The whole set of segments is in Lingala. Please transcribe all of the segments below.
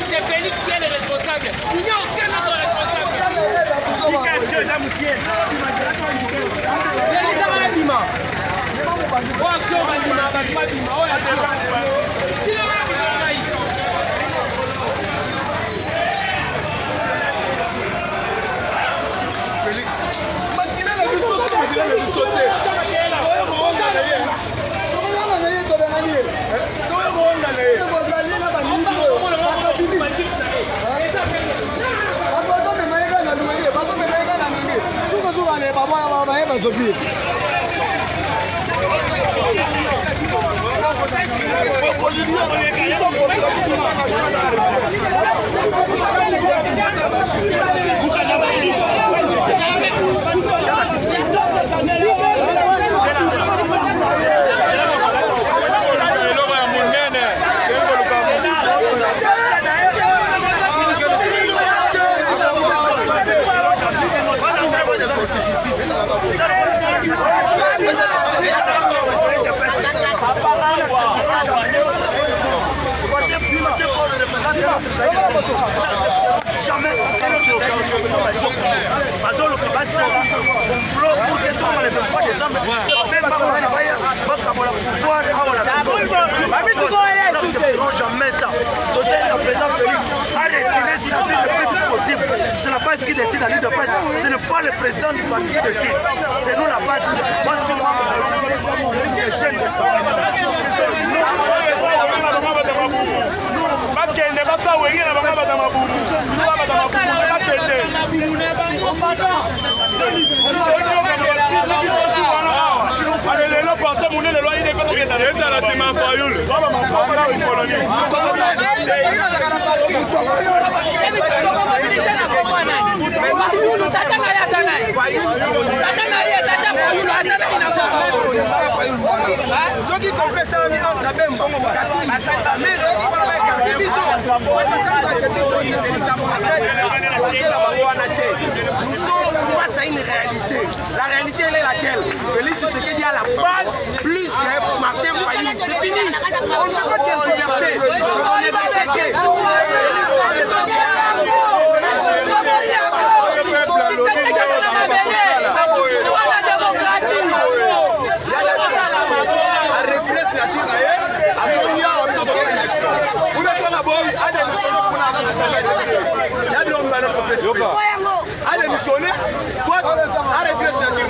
C'est Félix qui est le responsable. Il n'y a aucun autre responsable. Jamais ça. Le président Félix a retiré signature le plus vite possible. C'est la base qui décide à l'île de presse. Ce n'est pas le président du parti qui décide. C'est nous la base. Moi, je suis membre de la chaîne de ceux qui comprennent ça entre Bemba, nous sommes face à une réalité. La réalité, elle est laquelle? Félix Tshisekedi à la base, plus que Martin Fayulu. C'est fini. On ne peut pas tergiverser. On est rejeté. A démissionné, soit arrêter la signature.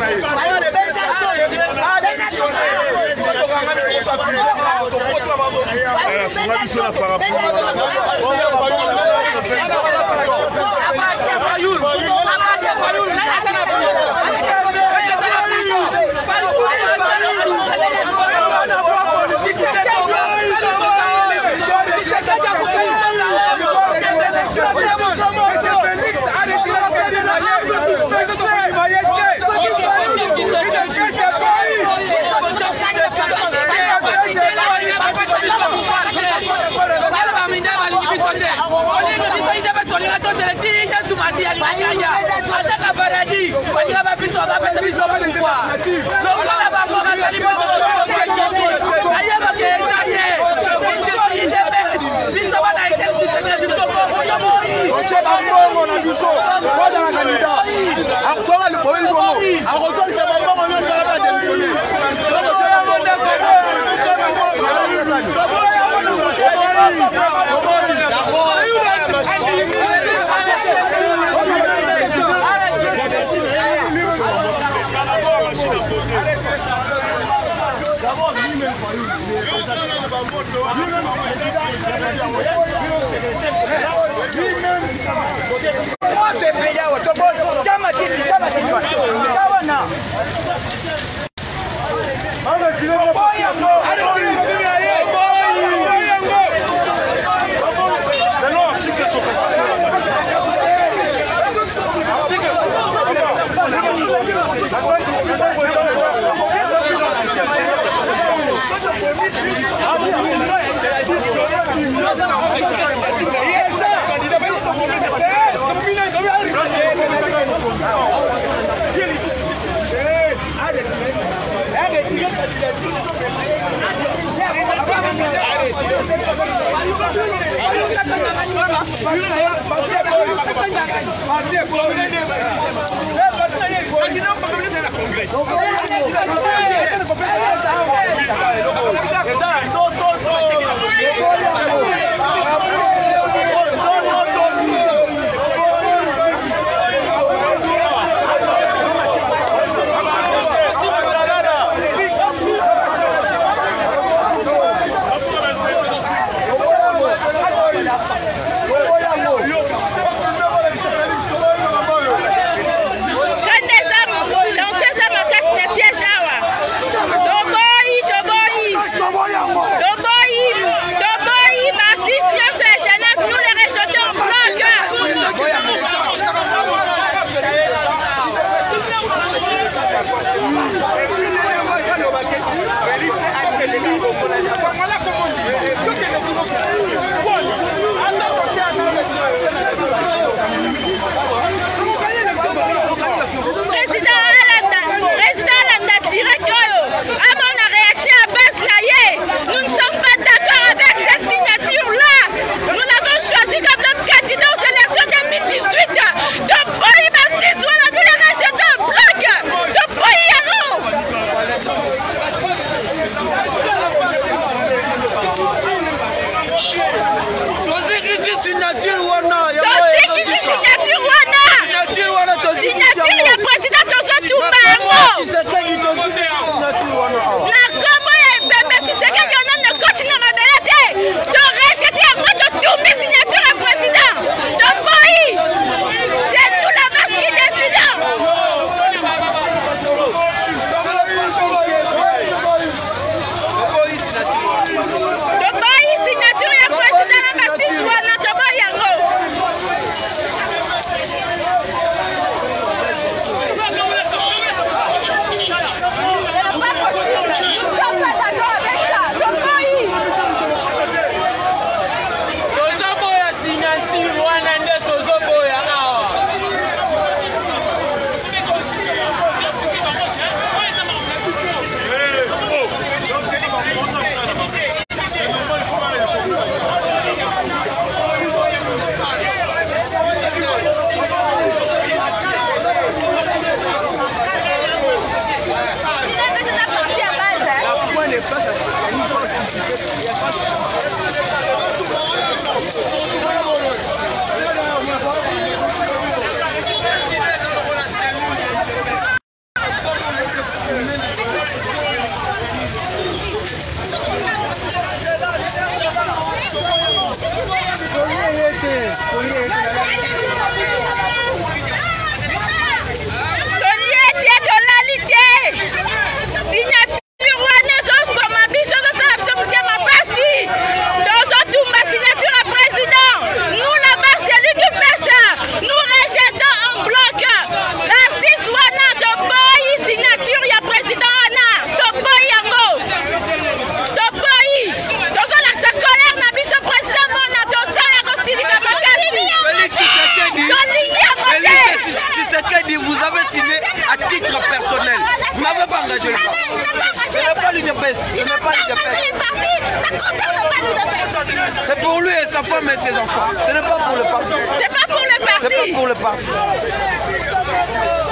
C'est pour lui et sa femme et ses enfants. Ce n'est pas pour le parti. C'est pas pour le parti. C'est pas pour le parti.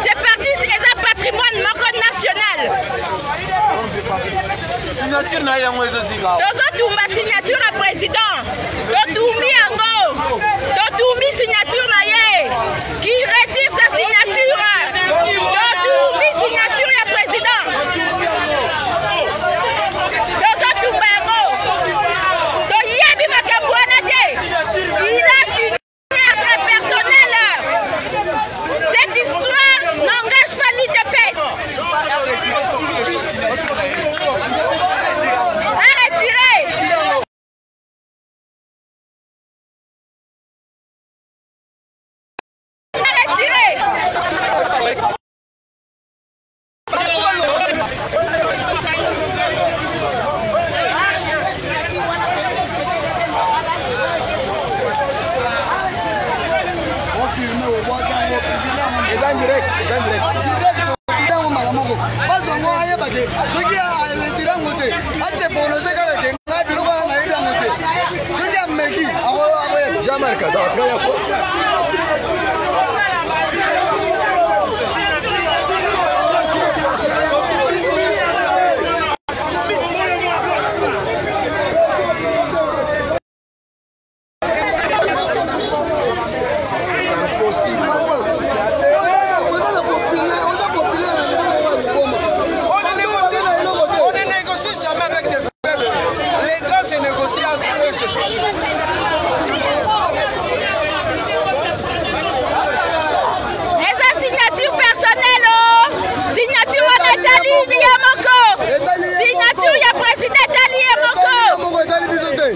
C'est parti, c'est un patrimoine national. Signature na yango ezotika. Tozotumba signature à président. Totumbi yango. Totumbi signature na ye. Qui retire sa signature. Totumbi signature à président. Tozotumba yango.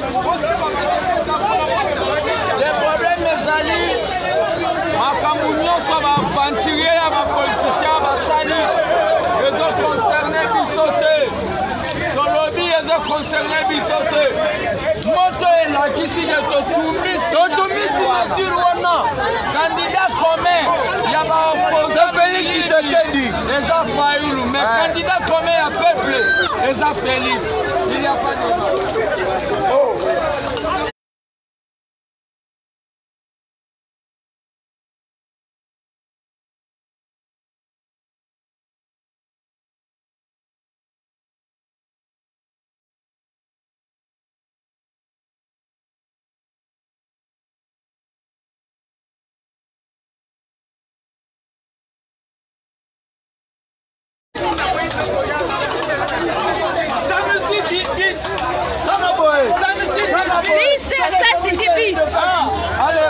Les problèmes ezali makambo nyonso baaventurier ya bapoliticien basali ezoconcerne biso te tolobi ezoconcerne biso te moto elakisi ke totumi signature wana candidat commun ya baopposant Félix Tshisekedi eza Fayulu mais candidat commun ya peuple eza Félix. Il n'y a pas de Allez,